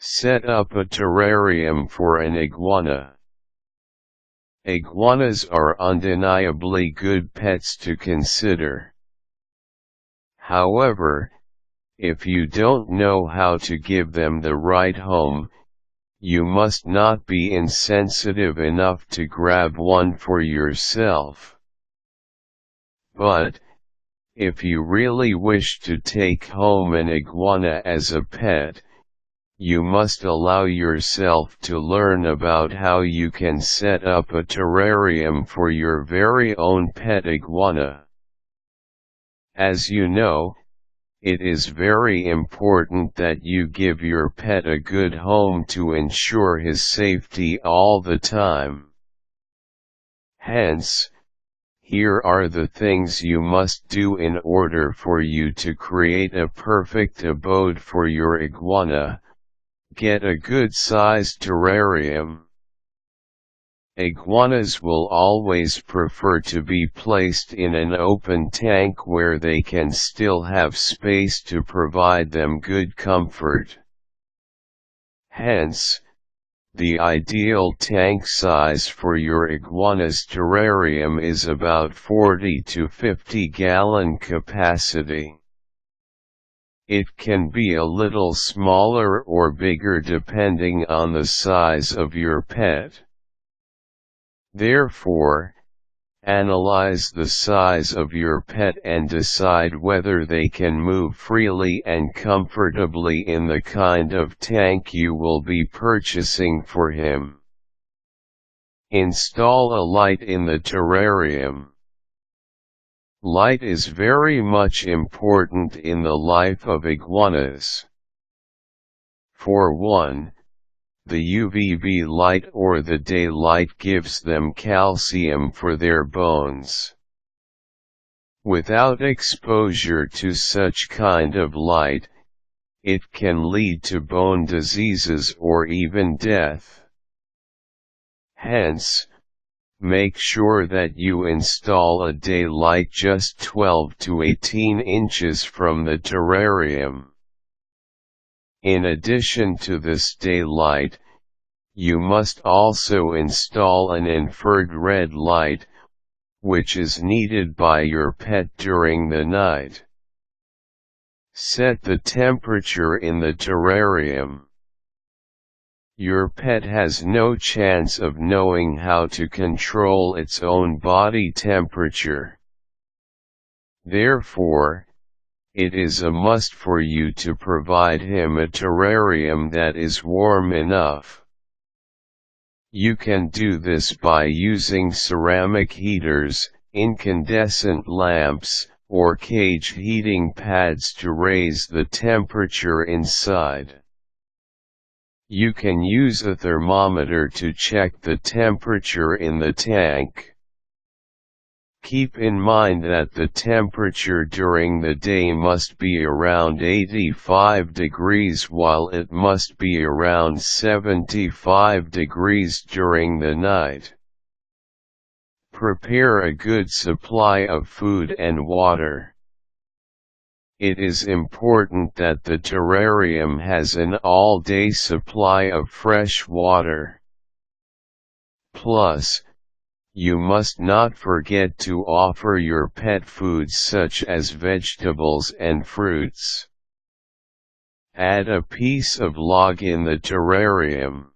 Set up a terrarium for an iguana. Iguanas are undeniably good pets to consider. However, if you don't know how to give them the right home, you must not be insensitive enough to grab one for yourself. But, if you really wish to take home an iguana as a pet, you must allow yourself to learn about how you can set up a terrarium for your very own pet iguana. As you know, it is very important that you give your pet a good home to ensure his safety all the time. Hence, here are the things you must do in order for you to create a perfect abode for your iguana. Get a good-sized terrarium. Iguanas will always prefer to be placed in an open tank where they can still have space to provide them good comfort. Hence, the ideal tank size for your iguana's terrarium is about 40 to 50 gallon capacity. It can be a little smaller or bigger depending on the size of your pet. Therefore, analyze the size of your pet and decide whether they can move freely and comfortably in the kind of tank you will be purchasing for him. Install a light in the terrarium. Light is very much important in the life of iguanas. For one, the UVB light or the daylight gives them calcium for their bones. Without exposure to such kind of light, it can lead to bone diseases or even death. Hence, make sure that you install a daylight just 12 to 18 inches from the terrarium. In addition to this daylight, you must also install an infrared light, which is needed by your pet during the night. Set the temperature in the terrarium. Your pet has no chance of knowing how to control its own body temperature. Therefore, it is a must for you to provide him a terrarium that is warm enough. You can do this by using ceramic heaters, incandescent lamps, or cage heating pads to raise the temperature inside. You can use a thermometer to check the temperature in the tank. Keep in mind that the temperature during the day must be around 85 degrees while it must be around 75 degrees during the night. Prepare a good supply of food and water. It is important that the terrarium has an all-day supply of fresh water. Plus, you must not forget to offer your pet foods such as vegetables and fruits. Add a piece of log in the terrarium.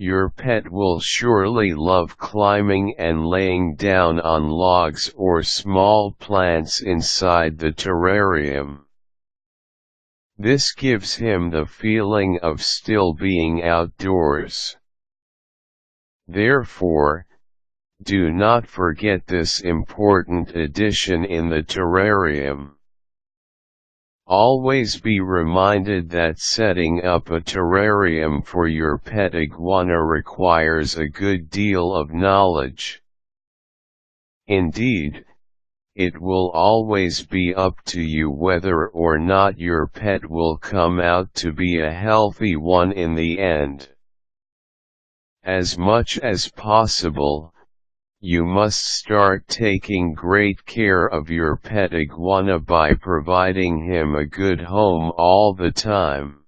Your pet will surely love climbing and laying down on logs or small plants inside the terrarium. This gives him the feeling of still being outdoors. Therefore, do not forget this important addition in the terrarium. Always be reminded that setting up a terrarium for your pet iguana requires a good deal of knowledge. Indeed, it will always be up to you whether or not your pet will come out to be a healthy one in the end. As much as possible, you must start taking great care of your pet iguana by providing him a good home all the time.